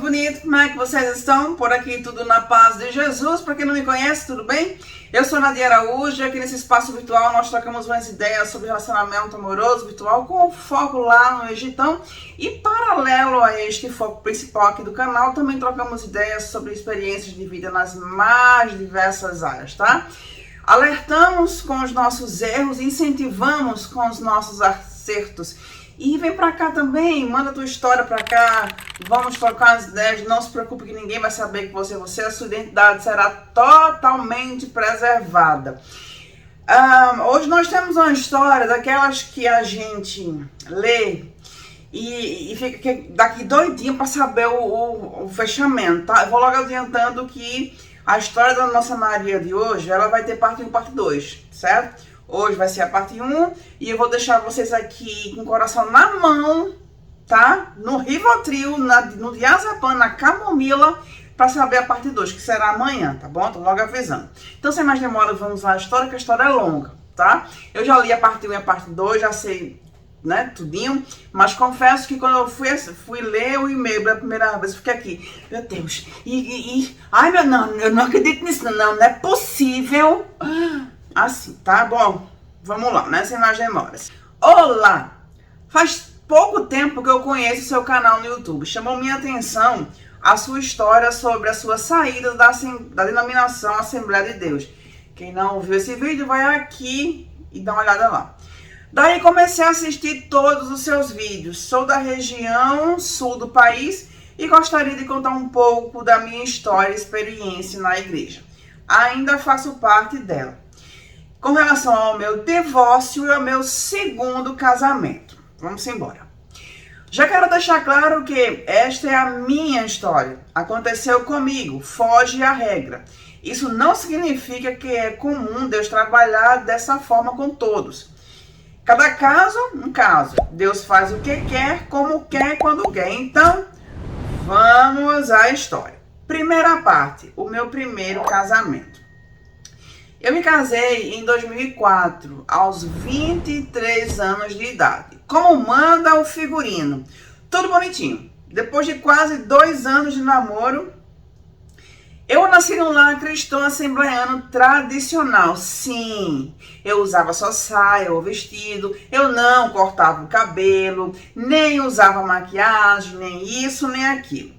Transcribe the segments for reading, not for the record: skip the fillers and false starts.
bonito, como é que vocês estão? Por aqui tudo na paz de Jesus. Para quem não me conhece, tudo bem? Eu sou Nadia Araújo e aqui nesse espaço virtual nós trocamos umas ideias sobre relacionamento amoroso virtual com foco lá no Egitão. E paralelo a este foco principal aqui do canal, também trocamos ideias sobre experiências de vida nas mais diversas áreas, tá? Alertamos com os nossos erros, incentivamos com os nossos acertos. E vem pra cá também, manda tua história pra cá, vamos trocar as ideias, não se preocupe que ninguém vai saber que você é você, a sua identidade será totalmente preservada. Hoje nós temos uma história daquelas que a gente lê e fica daqui doidinho pra saber o fechamento, tá? Eu vou logo adiantando que a história da nossa Maria de hoje, ela vai ter parte 1 e parte 2, certo? Hoje vai ser a parte 1 e eu vou deixar vocês aqui com o coração na mão, tá? No Rivotril, no diazepam, na camomila, para saber a parte 2, que será amanhã, tá bom? Tô logo avisando. Então, sem mais demora, vamos lá a história, que a história é longa, tá? Eu já li a parte 1 e a parte 2, já sei, né, tudinho, mas confesso que quando eu fui ler o e-mail pela primeira vez, eu fiquei aqui, meu Deus, ai, meu, não, eu não acredito nisso, não é possível. Assim, tá bom? Vamos lá, né? Sem mais demoras. Olá! Faz pouco tempo que eu conheço o seu canal no YouTube. Chamou minha atenção a sua história sobre a sua saída da denominação Assembleia de Deus. Quem não viu esse vídeo, vai aqui e dá uma olhada lá. Daí comecei a assistir todos os seus vídeos. Sou da região sul do país e gostaria de contar um pouco da minha história e experiência na igreja. Ainda faço parte dela. Com relação ao meu divórcio e ao meu segundo casamento. Vamos embora. Já quero deixar claro que esta é a minha história. Aconteceu comigo, foge à regra. Isso não significa que é comum Deus trabalhar dessa forma com todos. Cada caso, um caso. Deus faz o que quer, como quer, quando quer. Então, vamos à história. Primeira parte, o meu primeiro casamento. Eu me casei em 2004, aos 23 anos de idade. Como manda o figurino. Tudo bonitinho. Depois de quase 2 anos de namoro, eu nasci num lar cristão assembleiano tradicional. Sim, eu usava só saia ou vestido, eu não cortava o cabelo, nem usava maquiagem, nem isso, nem aquilo.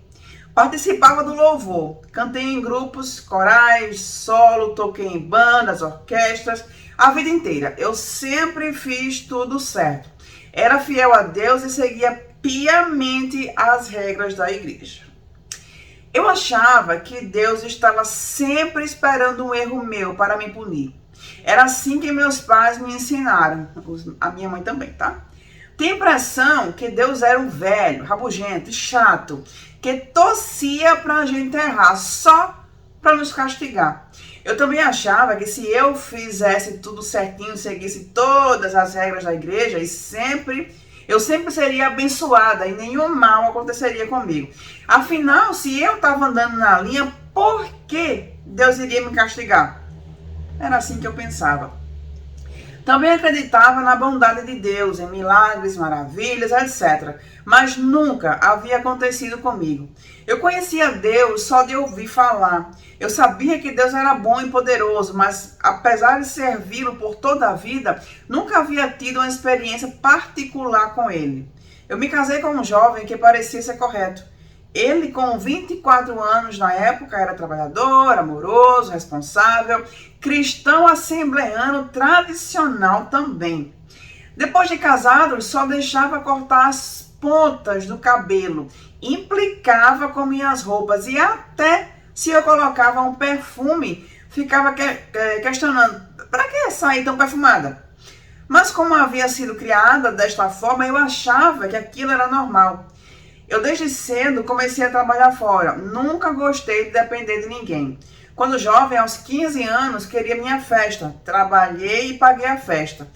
Participava do louvor, cantei em grupos, corais, solo, toquei em bandas, orquestras, a vida inteira. Eu sempre fiz tudo certo. Era fiel a Deus e seguia piamente as regras da igreja. Eu achava que Deus estava sempre esperando um erro meu para me punir. Era assim que meus pais me ensinaram, a minha mãe também, tá? Tenho a impressão que Deus era um velho, rabugento, chato, que torcia para a gente errar só para nos castigar. Eu também achava que se eu fizesse tudo certinho, seguisse todas as regras da igreja, eu sempre seria abençoada e nenhum mal aconteceria comigo. Afinal, se eu estava andando na linha, por que Deus iria me castigar? Era assim que eu pensava. Também acreditava na bondade de Deus, em milagres, maravilhas, etc. Mas nunca havia acontecido comigo. Eu conhecia Deus só de ouvir falar. Eu sabia que Deus era bom e poderoso, mas apesar de servi-lo por toda a vida, nunca havia tido uma experiência particular com Ele. Eu me casei com um jovem que parecia ser correto. Ele, com 24 anos na época, era trabalhador, amoroso, responsável, cristão assembleiano tradicional também. Depois de casado, só deixava cortar as pontas do cabelo, implicava com minhas roupas e até se eu colocava um perfume, ficava questionando, para que sair tão perfumada? Mas como havia sido criada desta forma, eu achava que aquilo era normal. Eu desde cedo comecei a trabalhar fora, nunca gostei de depender de ninguém. Quando jovem, aos 15 anos, queria minha festa, trabalhei e paguei a festa.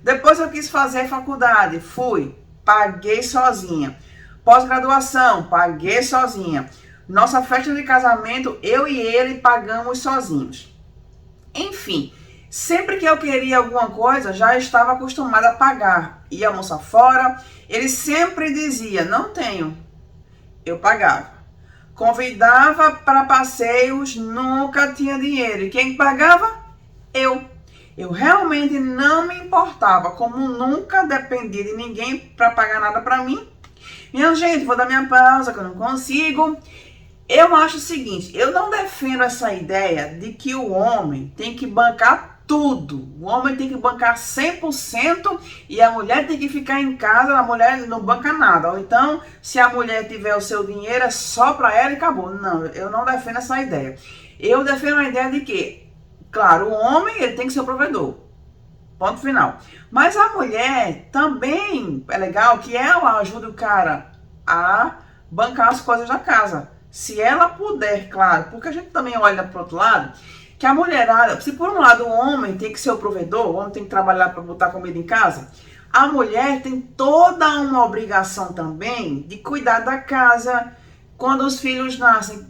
Depois eu quis fazer faculdade, fui, paguei sozinha. Pós-graduação, paguei sozinha. Nossa festa de casamento, eu e ele pagamos sozinhos. Enfim, sempre que eu queria alguma coisa, já estava acostumada a pagar. Ia almoçar fora, ele sempre dizia, não tenho. Eu pagava. Convidava para passeios, nunca tinha dinheiro. E quem pagava? Eu. Eu realmente não me importava, como nunca dependia de ninguém para pagar nada para mim. Minha gente, vou dar minha pausa que eu não consigo. Eu acho o seguinte, eu não defendo essa ideia de que o homem tem que bancar tudo. O homem tem que bancar 100% e a mulher tem que ficar em casa, a mulher não banca nada. Ou então, se a mulher tiver o seu dinheiro, é só para ela e acabou. Não, eu não defendo essa ideia. Eu defendo a ideia de que, claro, o homem ele tem que ser o provedor. Ponto final. Mas a mulher também é legal que ela ajude o cara a bancar as coisas da casa. Se ela puder, claro, porque a gente também olha para o outro lado, que a mulherada, se por um lado o homem tem que ser o provedor, o homem tem que trabalhar para botar comida em casa, a mulher tem toda uma obrigação também de cuidar da casa quando os filhos nascem.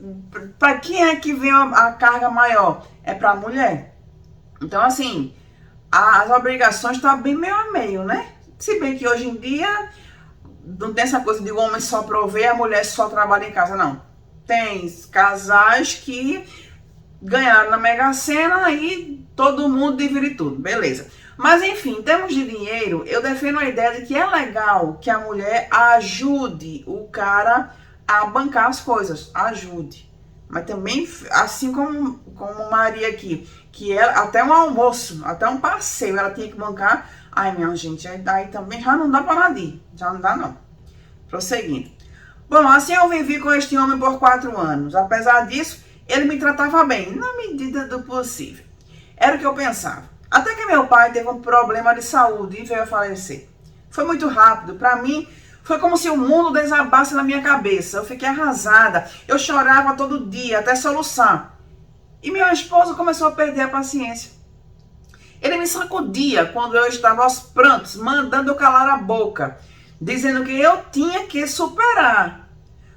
Para quem é que vem a carga maior? É para a mulher. Então, assim, as obrigações estão bem meio a meio, né? Se bem que hoje em dia não tem essa coisa de o homem só prover, a mulher só trabalha em casa, não. Tem casais que ganharam na Mega Sena e todo mundo divide tudo, beleza. Mas enfim, em termos de dinheiro, eu defendo a ideia de que é legal que a mulher ajude o cara a bancar as coisas, ajude. Mas também, assim como Maria aqui, que ela, até um almoço, até um passeio, ela tinha que bancar. Ai, minha gente, aí também já não dá para nada ir, já não dá não. Prosseguindo. Bom, assim eu vivi com este homem por 4 anos. Apesar disso, ele me tratava bem, na medida do possível. Era o que eu pensava. Até que meu pai teve um problema de saúde e veio a falecer. Foi muito rápido. Para mim, foi como se o mundo desabasse na minha cabeça. Eu fiquei arrasada. Eu chorava todo dia, até soluçar. E meu esposo começou a perder a paciência. Ele me sacudia quando eu estava aos prantos, mandando eu calar a boca, dizendo que eu tinha que superar.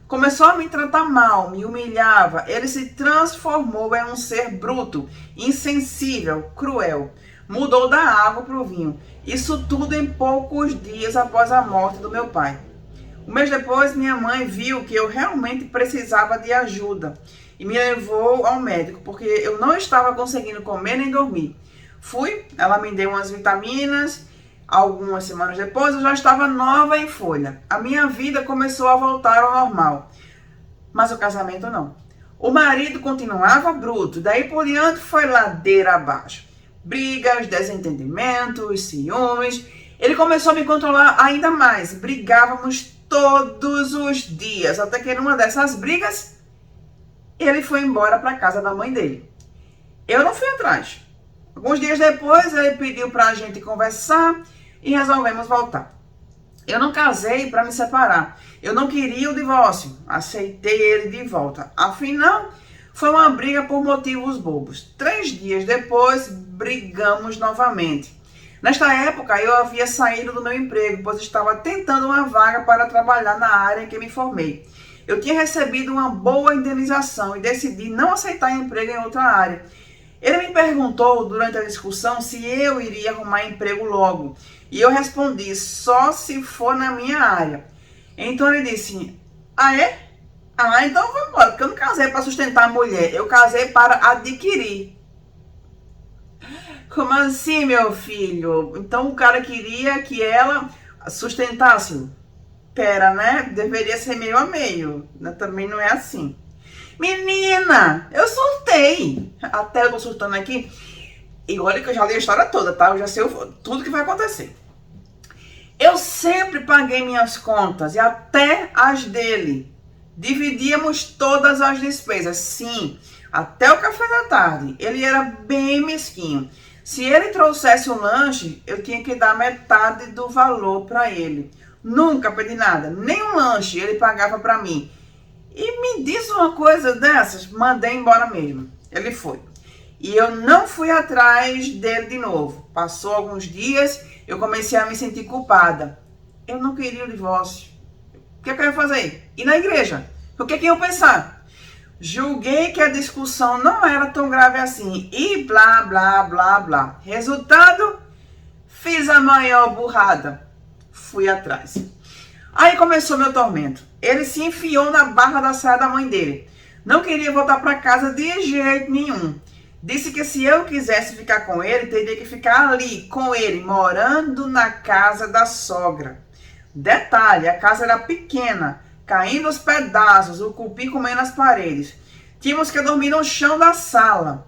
Começou a me tratar mal, me humilhava. Ele se transformou em um ser bruto, insensível, cruel. Mudou da água para o vinho. Isso tudo em poucos dias após a morte do meu pai. Um mês depois, minha mãe viu que eu realmente precisava de ajuda e me levou ao médico, porque eu não estava conseguindo comer nem dormir. Fui, ela me deu umas vitaminas. Algumas semanas depois, eu já estava nova em folha. A minha vida começou a voltar ao normal. Mas o casamento não. O marido continuava bruto. Daí por diante foi ladeira abaixo. Brigas, desentendimentos, ciúmes. Ele começou a me controlar ainda mais. Brigávamos todos os dias. Até que numa dessas brigas, ele foi embora para a casa da mãe dele. Eu não fui atrás. Alguns dias depois, ele pediu para a gente conversar e resolvemos voltar. Eu não casei para me separar. Eu não queria o divórcio. Aceitei ele de volta. Afinal, foi uma briga por motivos bobos. 3 dias depois, brigamos novamente. Nesta época, eu havia saído do meu emprego, pois estava tentando uma vaga para trabalhar na área em que me formei. Eu tinha recebido uma boa indenização e decidi não aceitar emprego em outra área. Ele me perguntou durante a discussão se eu iria arrumar emprego logo. E eu respondi, só se for na minha área. Então ele disse, ah é? Ah, então vamos embora, porque eu não casei para sustentar a mulher, eu casei para adquirir. Como assim, meu filho? Então o cara queria que ela sustentasse? Pera, né? Deveria ser meio a meio. Também não é assim. Menina, eu surtei. Até eu tô surtando aqui. E olha que eu já li a história toda, tá? Eu já sei tudo que vai acontecer. Eu sempre paguei minhas contas e até as dele. Dividíamos todas as despesas. Sim, até o café da tarde. Ele era bem mesquinho. Se ele trouxesse um lanche, eu tinha que dar metade do valor para ele. Nunca pedi nada, nem um lanche ele pagava para mim. E me disse uma coisa dessas, mandei embora mesmo. Ele foi. E eu não fui atrás dele de novo. Passou alguns dias, eu comecei a me sentir culpada. Eu não queria o divórcio. O que eu ia fazer? Ir na igreja. O que eu ia pensar? Julguei que a discussão não era tão grave assim. E blá, blá, blá, blá. Resultado, fiz a maior burrada. Fui atrás. Aí começou meu tormento. Ele se enfiou na barra da saia da mãe dele. Não queria voltar para casa de jeito nenhum. Disse que se eu quisesse ficar com ele, teria que ficar ali, com ele, morando na casa da sogra. Detalhe, a casa era pequena, caindo aos pedaços, o cupim comendo as paredes. Tínhamos que dormir no chão da sala.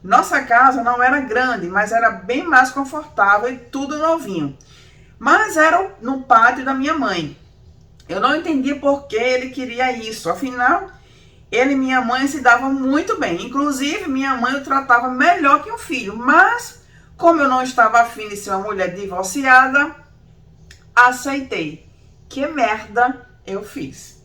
Nossa casa não era grande, mas era bem mais confortável e tudo novinho. Mas era no pátio da minha mãe. Eu não entendi por que ele queria isso. Afinal, ele e minha mãe se davam muito bem. Inclusive, minha mãe o tratava melhor que um filho. Mas, como eu não estava afim de ser uma mulher divorciada, aceitei. Que merda eu fiz.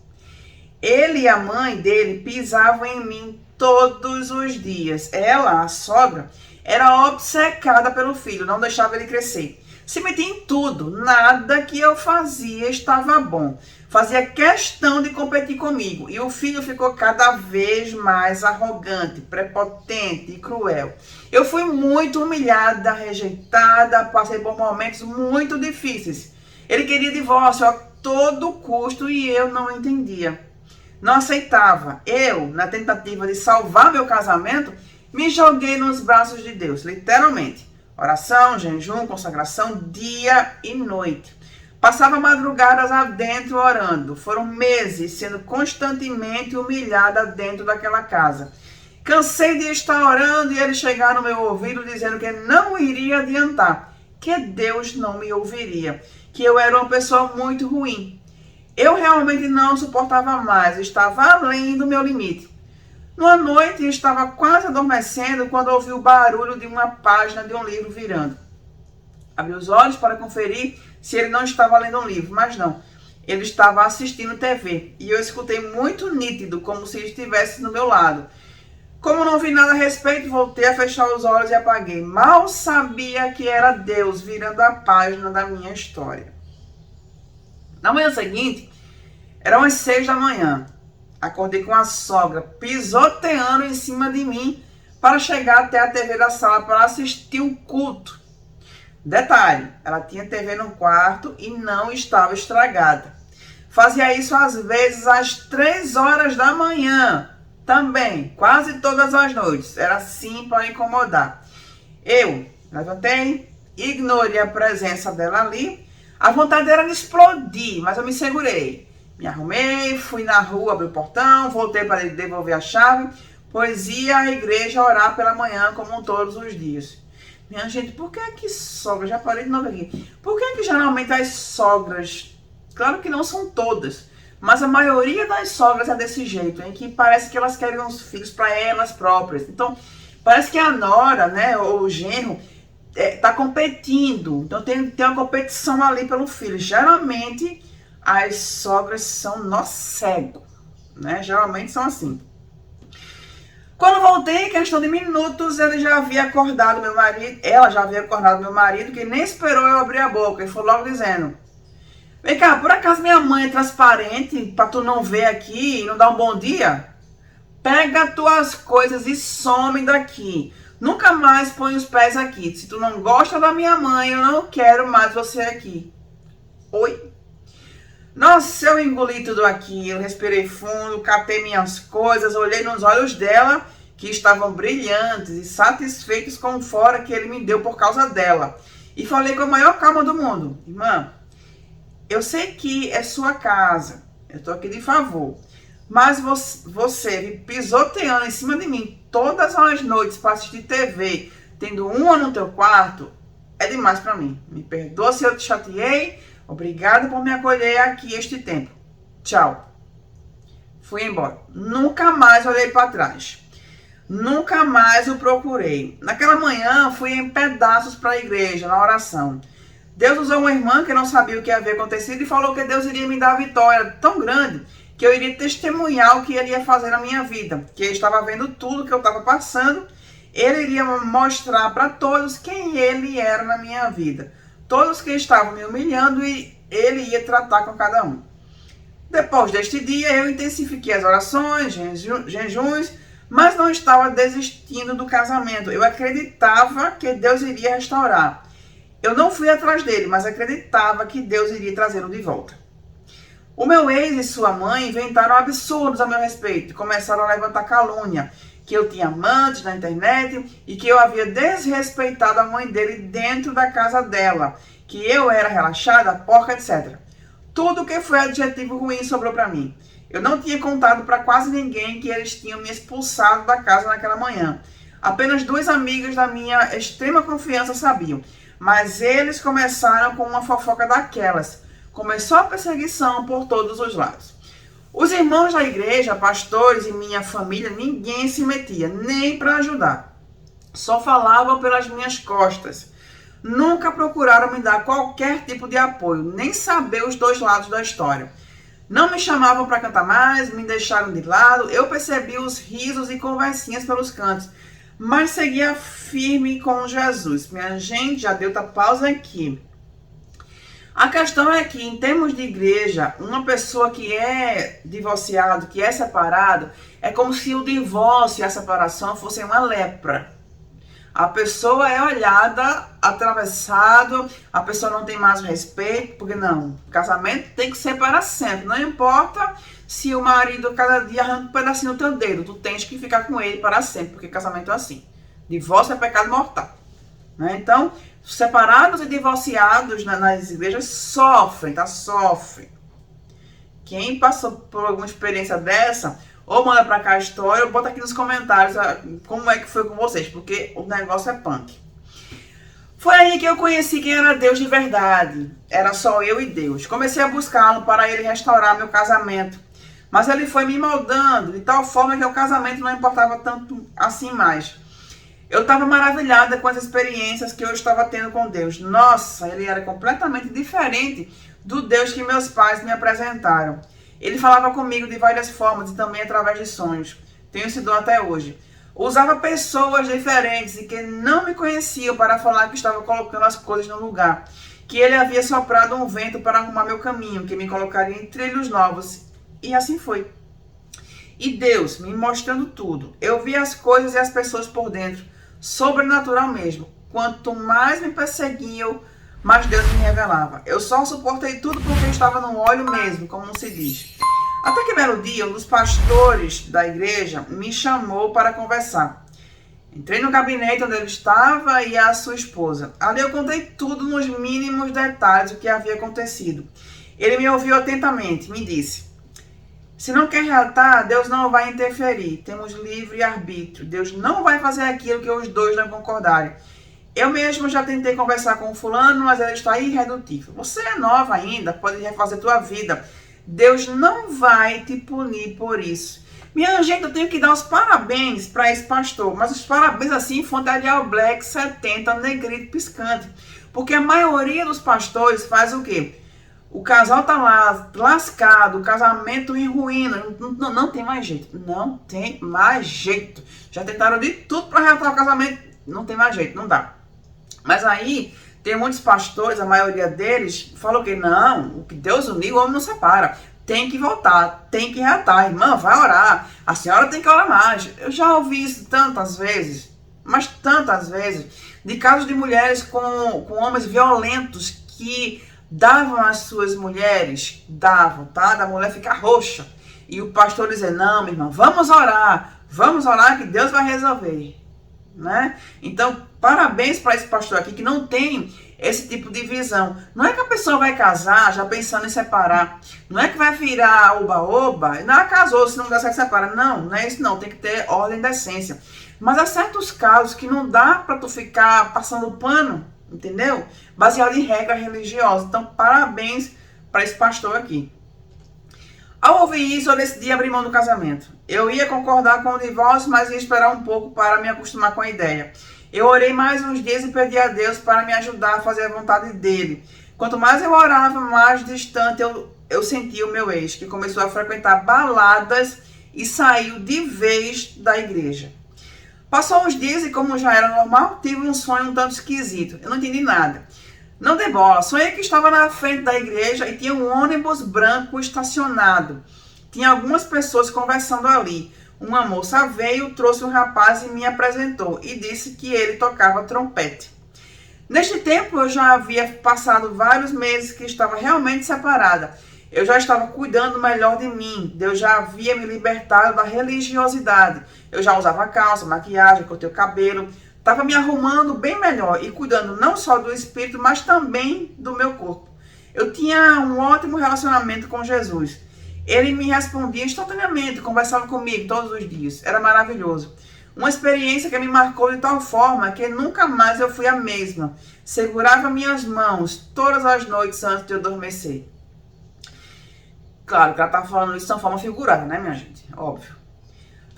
Ele e a mãe dele pisavam em mim todos os dias. Ela, a sogra, era obcecada pelo filho, não deixava ele crescer. Se metia em tudo, nada que eu fazia estava bom. Fazia questão de competir comigo. E o filho ficou cada vez mais arrogante, prepotente e cruel. Eu fui muito humilhada, rejeitada, passei por momentos muito difíceis. Ele queria divórcio a todo custo e eu não entendia. Não aceitava. Eu, na tentativa de salvar meu casamento, me joguei nos braços de Deus, literalmente. Oração, jejum, consagração, dia e noite. Passava madrugadas adentro orando. Foram meses sendo constantemente humilhada dentro daquela casa. Cansei de estar orando e ele chegar no meu ouvido dizendo que não iria adiantar, que Deus não me ouviria, que eu era uma pessoa muito ruim. Eu realmente não suportava mais, estava além do meu limite. Numa noite, estava quase adormecendo quando ouvi o barulho de uma página de um livro virando. Abri os olhos para conferir se ele não estava lendo um livro, mas não. Ele estava assistindo TV e eu escutei muito nítido, como se estivesse do meu lado. Como não vi nada a respeito, voltei a fechar os olhos e apaguei. Mal sabia que era Deus virando a página da minha história. Na manhã seguinte, eram as 6 da manhã. Acordei com a sogra pisoteando em cima de mim para chegar até a TV da sala para assistir o culto. Detalhe, ela tinha TV no quarto e não estava estragada. Fazia isso às vezes às 3 horas da manhã. Também, quase todas as noites. Era assim para incomodar. Eu levantei, ignorei a presença dela ali. A vontade era de explodir, mas eu me segurei. Me arrumei, fui na rua, abri o portão, voltei para devolver a chave, pois ia à igreja orar pela manhã como todos os dias. Minha gente, por que sogra, já parei de novo aqui, por que geralmente as sogras, claro que não são todas, mas a maioria das sogras é desse jeito, em que parece que elas querem uns filhos para elas próprias. Então, parece que a nora, né, ou o genro, tá competindo, então tem uma competição ali pelo filho. Geralmente as sogras são nó cego, né? Geralmente são assim. Quando voltei, em questão de minutos, ela já havia acordado meu marido, que nem esperou eu abrir a boca, e foi logo dizendo: vem cá, por acaso minha mãe é transparente pra tu não ver aqui e não dar um bom dia? Pega tuas coisas e some daqui. Nunca mais põe os pés aqui. Se tu não gosta da minha mãe, eu não quero mais você aqui. Oi? Nossa, eu engoli tudo aqui, eu respirei fundo, catei minhas coisas, olhei nos olhos dela, que estavam brilhantes e satisfeitos com o fora que ele me deu por causa dela. E falei com a maior calma do mundo: irmã, eu sei que é sua casa, eu tô aqui de favor, mas você me pisoteando em cima de mim todas as noites para assistir TV, tendo uma no teu quarto, é demais para mim. Me perdoa se eu te chateei. Obrigada por me acolher aqui este tempo. Tchau. Fui embora. Nunca mais olhei para trás. Nunca mais o procurei. Naquela manhã, fui em pedaços para a igreja, na oração. Deus usou uma irmã que não sabia o que havia acontecido e falou que Deus iria me dar a vitória tão grande que eu iria testemunhar o que ele ia fazer na minha vida. Que ele estava vendo tudo que eu estava passando. Ele iria mostrar para todos quem ele era na minha vida. Todos que estavam me humilhando, e ele ia tratar com cada um. Depois deste dia, eu intensifiquei as orações, jejuns, mas não estava desistindo do casamento. Eu acreditava que Deus iria restaurar. Eu não fui atrás dele, mas acreditava que Deus iria trazê-lo de volta. O meu ex e sua mãe inventaram absurdos a meu respeito e começaram a levantar calúnia, que eu tinha amantes na internet e que eu havia desrespeitado a mãe dele dentro da casa dela, que eu era relaxada, porca, etc. Tudo que foi adjetivo ruim sobrou para mim. Eu não tinha contado para quase ninguém que eles tinham me expulsado da casa naquela manhã. Apenas 2 amigas da minha extrema confiança sabiam, mas eles começaram com uma fofoca daquelas. Começou a perseguição por todos os lados. Os irmãos da igreja, pastores e minha família, ninguém se metia, nem para ajudar. Só falavam pelas minhas costas. Nunca procuraram me dar qualquer tipo de apoio, nem saber os 2 lados da história. Não me chamavam para cantar mais, me deixaram de lado. Eu percebi os risos e conversinhas pelos cantos, mas seguia firme com Jesus. Minha gente, já deu outra pausa aqui. A questão é que, em termos de igreja, uma pessoa que é divorciado, que é separado, é como se o divórcio e a separação fossem uma lepra. A pessoa é olhada, atravessado, a pessoa não tem mais respeito, porque não, casamento tem que ser para sempre. Não importa se o marido cada dia arranca um pedacinho do teu dedo, tu tens que ficar com ele para sempre, porque casamento é assim. Divórcio é pecado mortal. Né? Então, separados e divorciados nas igrejas sofrem, tá? Sofrem. Quem passou por alguma experiência dessa, ou manda pra cá a história, ou bota aqui nos comentários como é que foi com vocês, porque o negócio é punk. Foi aí que eu conheci quem era Deus de verdade. Era só eu e Deus. Comecei a buscá-lo para ele restaurar meu casamento. Mas ele foi me moldando de tal forma que o casamento não importava tanto assim mais. Eu estava maravilhada com as experiências que eu estava tendo com Deus. Nossa, ele era completamente diferente do Deus que meus pais me apresentaram. Ele falava comigo de várias formas e também através de sonhos. Tenho esse dom até hoje. Usava pessoas diferentes e que não me conheciam para falar que estava colocando as coisas no lugar. Que ele havia soprado um vento para arrumar meu caminho, que me colocaria em trilhos novos. E assim foi. E Deus me mostrando tudo. Eu vi as coisas e as pessoas por dentro. Sobrenatural mesmo. Quanto mais me perseguiam, mais Deus me revelava. Eu só suportei tudo porque estava no óleo mesmo, como se diz. Até que belo dia, um dos pastores da igreja me chamou para conversar. Entrei no gabinete onde ele estava e a sua esposa. Ali eu contei tudo nos mínimos detalhes o que havia acontecido. Ele me ouviu atentamente, me disse: se não quer relatar, Deus não vai interferir. Temos livre arbítrio. Deus não vai fazer aquilo que os 2 não concordarem. Eu mesmo já tentei conversar com o fulano, mas ele está irredutível. Você é nova ainda, pode refazer tua vida. Deus não vai te punir por isso. Minha gente, eu tenho que dar os parabéns para esse pastor, mas os parabéns assim, fonte Arial Black 70, negrito piscante. Porque a maioria dos pastores faz o quê? O casal tá lá, lascado, o casamento em ruína, não tem mais jeito. Não tem mais jeito. Já tentaram de tudo para reatar o casamento, não tem mais jeito, não dá. Mas aí, tem muitos pastores, a maioria deles, falou que não, o que Deus uniu, o homem não separa. Tem que voltar, tem que reatar. Irmã, vai orar. A senhora tem que orar mais. Eu já ouvi isso tantas vezes, mas tantas vezes, de casos de mulheres com homens violentos que davam às suas mulheres, davam, tá? Da mulher ficar roxa. E o pastor dizer: não, minha irmã, vamos orar que Deus vai resolver. Né? Então, parabéns para esse pastor aqui que não tem esse tipo de visão. Não é que a pessoa vai casar já pensando em separar. Não é que vai virar oba-oba. Não, casou, se não dá certo, separa. Não, não é isso não. Tem que ter ordem e decência. Mas há certos casos que não dá para tu ficar passando pano, entendeu? Baseado em regra religiosa. Então, parabéns para esse pastor aqui. Ao ouvir isso, eu decidi abrir mão do casamento. Eu ia concordar com o divórcio, mas ia esperar um pouco para me acostumar com a ideia. Eu orei mais uns dias e pedi a Deus para me ajudar a fazer a vontade dele. Quanto mais eu orava, mais distante eu sentia o meu ex, que começou a frequentar baladas e saiu de vez da igreja. Passou uns dias e, como já era normal, tive um sonho um tanto esquisito. Eu não entendi nada. Não dei bola. Sonhei que estava na frente da igreja e tinha um ônibus branco estacionado. Tinha algumas pessoas conversando ali. Uma moça veio, trouxe um rapaz e me apresentou e disse que ele tocava trompete. Neste tempo eu já havia passado vários meses que estava realmente separada. Eu já estava cuidando melhor de mim. Deus já havia me libertado da religiosidade. Eu já usava calça, maquiagem, cortei o cabelo. Estava me arrumando bem melhor e cuidando não só do espírito, mas também do meu corpo. Eu tinha um ótimo relacionamento com Jesus. Ele me respondia instantaneamente, conversava comigo todos os dias. Era maravilhoso. Uma experiência que me marcou de tal forma que nunca mais eu fui a mesma. Segurava minhas mãos todas as noites antes de eu adormecer. Claro que ela está falando isso de uma forma figurada, né, minha gente? Óbvio.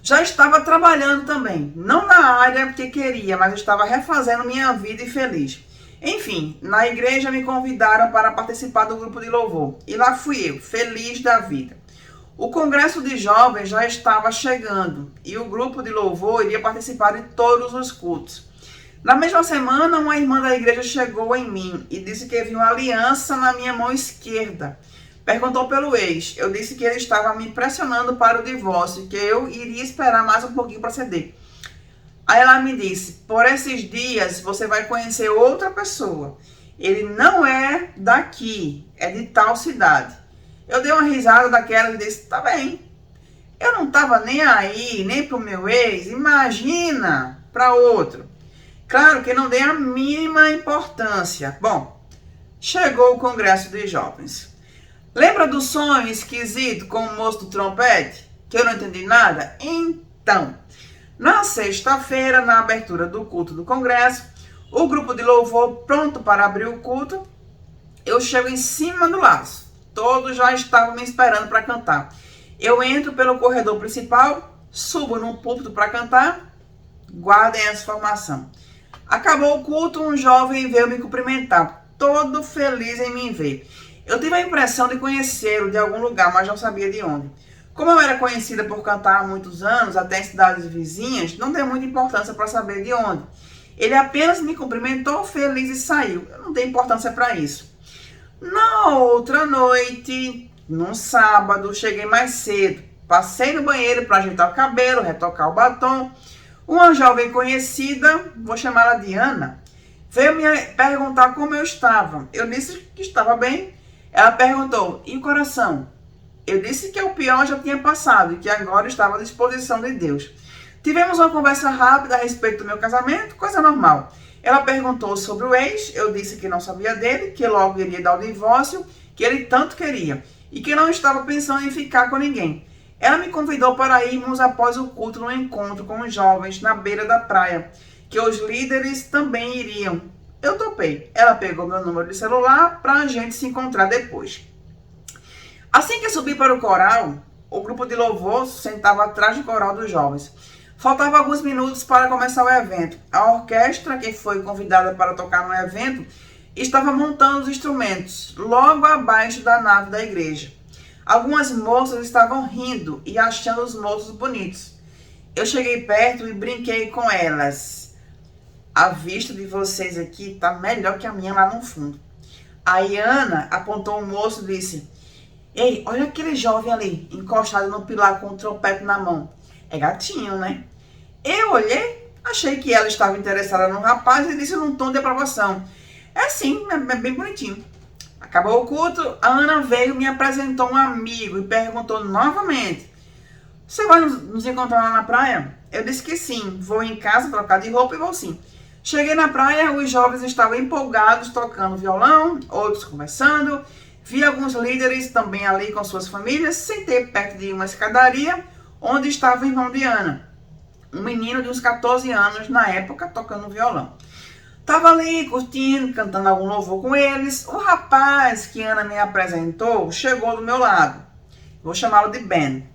Já estava trabalhando também. Não na área que queria, mas estava refazendo minha vida e feliz. Enfim, na igreja me convidaram para participar do grupo de louvor. E lá fui eu, feliz da vida. O congresso de jovens já estava chegando. E o grupo de louvor iria participar de todos os cultos. Na mesma semana, uma irmã da igreja chegou em mim e disse que viu uma aliança na minha mão esquerda. Perguntou pelo ex. Eu disse que ele estava me pressionando para o divórcio e que eu iria esperar mais um pouquinho para ceder. Aí ela me disse, por esses dias você vai conhecer outra pessoa. Ele não é daqui, é de tal cidade. Eu dei uma risada daquela e disse, tá bem. Eu não estava nem aí, nem pro meu ex, imagina, para outro. Claro que não dei a mínima importância. Bom, chegou o congresso de jovens. Lembra do sonho esquisito com o moço do trompete? Que eu não entendi nada? Então, na sexta-feira, na abertura do culto do congresso, o grupo de louvor pronto para abrir o culto, eu chego em cima do laço. Todos já estavam me esperando para cantar. Eu entro pelo corredor principal, subo num púlpito para cantar. Guardem essa informação. Acabou o culto, um jovem veio me cumprimentar, todo feliz em me ver. Eu tive a impressão de conhecê-lo de algum lugar, mas não sabia de onde. Como eu era conhecida por cantar há muitos anos, até em cidades vizinhas, não dei muita importância para saber de onde. Ele apenas me cumprimentou feliz e saiu. Eu não dei importância para isso. Na outra noite, num sábado, cheguei mais cedo. Passei no banheiro para ajeitar o cabelo, retocar o batom. Uma jovem conhecida, vou chamá-la de Ana, veio me perguntar como eu estava. Eu disse que estava bem. Ela perguntou, e o coração? Eu disse que o pior já tinha passado e que agora estava à disposição de Deus. Tivemos uma conversa rápida a respeito do meu casamento, coisa normal. Ela perguntou sobre o ex, eu disse que não sabia dele, que logo iria dar o divórcio, que ele tanto queria, e que não estava pensando em ficar com ninguém. Ela me convidou para irmos após o culto no encontro com os jovens na beira da praia, que os líderes também iriam. Eu topei. Ela pegou meu número de celular para a gente se encontrar depois. Assim que subi para o coral, o grupo de louvor sentava atrás do coral dos jovens. Faltavam alguns minutos para começar o evento. A orquestra, que foi convidada para tocar no evento, estava montando os instrumentos, logo abaixo da nave da igreja. Algumas moças estavam rindo e achando os moços bonitos. Eu cheguei perto e brinquei com elas. A vista de vocês aqui está melhor que a minha lá no fundo. A Ana apontou o moço e disse, ei, olha aquele jovem ali, encostado no pilar com o trompete na mão. É gatinho, né? Eu olhei, achei que ela estava interessada no rapaz e disse num tom de aprovação. É sim, é bem bonitinho. Acabou o culto, a Ana veio e me apresentou um amigo e perguntou novamente, você vai nos encontrar lá na praia? Eu disse que sim, vou em casa trocar de roupa e vou sim. Cheguei na praia, os jovens estavam empolgados, tocando violão, outros conversando. Vi alguns líderes também ali com suas famílias. Sentei perto de uma escadaria, onde estava o irmão de Ana. Um menino de uns 14 anos, na época, tocando violão. Tava ali, curtindo, cantando algum louvor com eles. O rapaz que Ana me apresentou chegou do meu lado. Vou chamá-lo de Ben.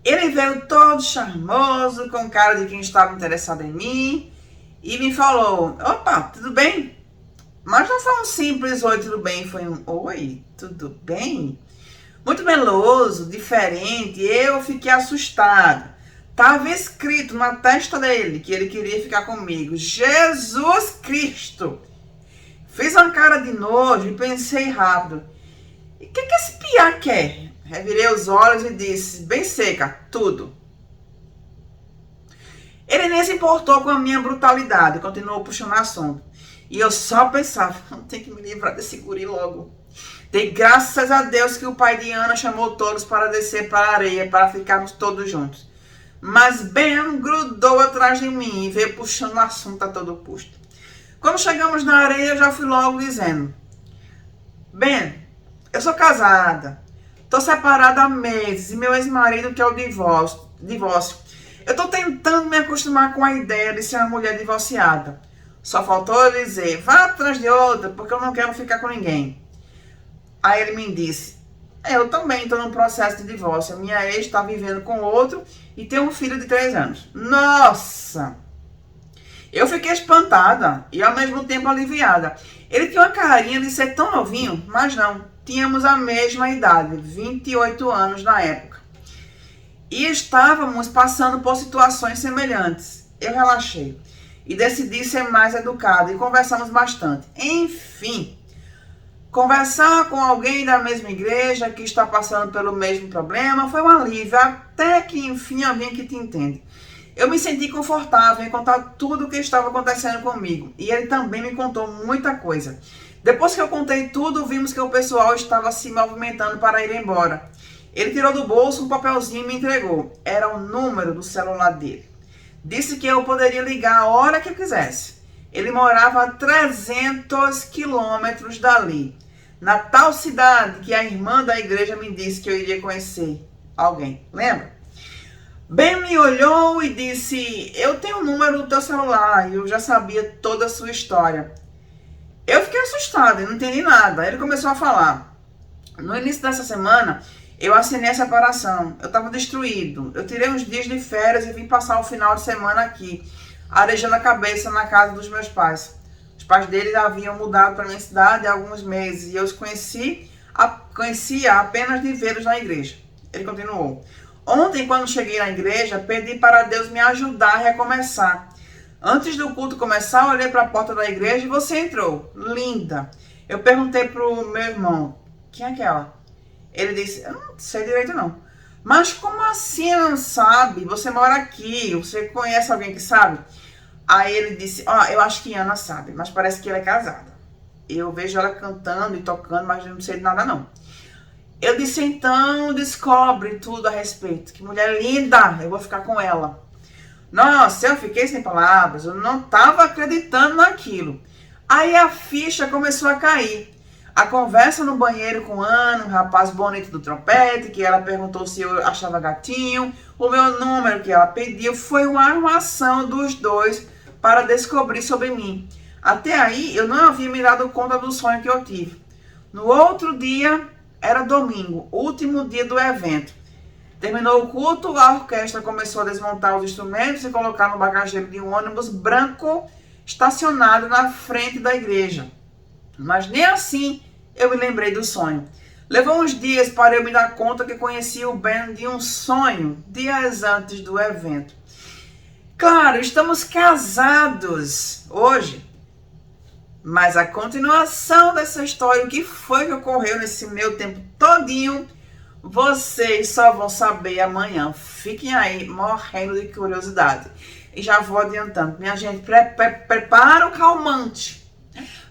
Ele veio todo charmoso, com cara de quem estava interessado em mim. E me falou, opa, tudo bem? Mas não foi um simples oi, tudo bem? Foi um oi, tudo bem? Muito meloso, diferente. Eu fiquei assustada. Estava escrito na testa dele que ele queria ficar comigo. Jesus Cristo! Fiz uma cara de nojo e pensei rápido. E o que esse piá quer? Revirei os olhos e disse, bem seca, tudo. Ele nem se importou com a minha brutalidade, continuou puxando assunto. E eu só pensava, tem que me livrar desse guri logo. Dei graças a Deus que o pai de Ana chamou todos para descer para a areia, para ficarmos todos juntos. Mas Ben grudou atrás de mim e veio puxando o assunto a todo custo. Quando chegamos na areia, eu já fui logo dizendo: Ben, eu sou casada, estou separada há meses e meu ex-marido quer o divórcio. Eu estou tentando me acostumar com a ideia de ser uma mulher divorciada. Só faltou eu dizer: vá atrás de outra, porque eu não quero ficar com ninguém. Aí ele me disse: eu também estou num processo de divórcio. A minha ex está vivendo com outro e tem um filho de 3 anos. Nossa! Eu fiquei espantada e ao mesmo tempo aliviada. Ele tinha uma carinha de ser tão novinho, mas não. Tínhamos a mesma idade, 28 anos na época. E estávamos passando por situações semelhantes. Eu relaxei e decidi ser mais educada e conversamos bastante. Enfim, conversar com alguém da mesma igreja que está passando pelo mesmo problema foi um alívio, até que enfim alguém que te entende. Eu me senti confortável em contar tudo o que estava acontecendo comigo e ele também me contou muita coisa. Depois que eu contei tudo, vimos que o pessoal estava se movimentando para ir embora. Ele tirou do bolso um papelzinho e me entregou. Era o número do celular dele. Disse que eu poderia ligar a hora que eu quisesse. Ele morava a 300 quilômetros dali, na tal cidade que a irmã da igreja me disse que eu iria conhecer alguém. Lembra? Ben me olhou e disse: eu tenho o número do teu celular e eu já sabia toda a sua história. Eu fiquei assustada e não entendi nada. Ele começou a falar: no início dessa semana, eu assinei a separação. Eu estava destruído. Eu tirei uns dias de férias e vim passar o final de semana aqui, arejando a cabeça na casa dos meus pais. Os pais dele haviam mudado para a minha cidade há alguns meses e eu os conhecia apenas de vê-los na igreja. Ele continuou: ontem, quando cheguei na igreja, pedi para Deus me ajudar a recomeçar. Antes do culto começar, eu olhei para a porta da igreja e você entrou. Linda. Eu perguntei para o meu irmão: quem é aquela? Ele disse: eu não sei direito não. Mas como assim não sabe? Você mora aqui, você conhece alguém que sabe? Aí ele disse: eu acho que Ana sabe, mas parece que ela é casada. Eu vejo ela cantando e tocando, mas eu não sei de nada não. Eu disse: então descobre tudo a respeito. Que mulher linda, eu vou ficar com ela. Nossa, eu fiquei sem palavras, eu não estava acreditando naquilo. Aí a ficha começou a cair. A conversa no banheiro com Ana, um rapaz bonito do trompete, que ela perguntou se eu achava gatinho, o meu número que ela pediu, foi uma armação dos dois para descobrir sobre mim. Até aí eu não havia me dado conta do sonho que eu tive. No outro dia, era domingo, último dia do evento. Terminou o culto, a orquestra começou a desmontar os instrumentos e colocar no bagageiro de um ônibus branco estacionado na frente da igreja. Mas nem assim eu me lembrei do sonho. Levou uns dias para eu me dar conta que conheci o Ben de um sonho dias antes do evento. Claro, estamos casados hoje. Mas a continuação dessa história, o que foi que ocorreu nesse meu tempo todinho, vocês só vão saber amanhã. Fiquem aí morrendo de curiosidade. E já vou adiantando. Minha gente, prepara o calmante.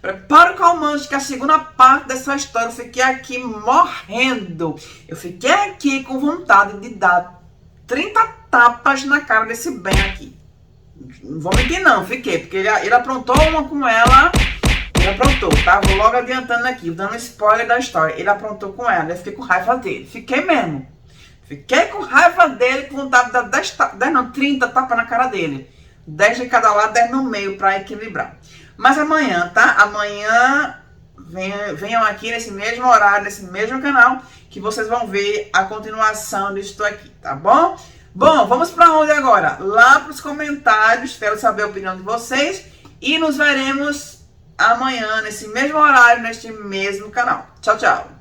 Prepara o calmante, que a segunda parte dessa história eu fiquei aqui morrendo. Eu fiquei aqui com vontade de dar 30 tapas na cara desse Ben aqui. Não vou mentir não, fiquei. Porque ele aprontou uma com ela. Ele aprontou, tá? Vou logo adiantando aqui, dando spoiler da história. Ele aprontou com ela, eu fiquei com raiva dele. Fiquei mesmo. Fiquei com raiva dele, com vontade de dar 30 tapas na cara dele. 10 de cada lado, 10 no meio, pra equilibrar. Mas amanhã, tá? Amanhã venham aqui nesse mesmo horário, nesse mesmo canal, que vocês vão ver a continuação disso aqui, tá bom? Bom, vamos pra onde agora? Lá pros comentários, quero saber a opinião de vocês. E nos veremos amanhã, nesse mesmo horário, neste mesmo canal. Tchau, tchau.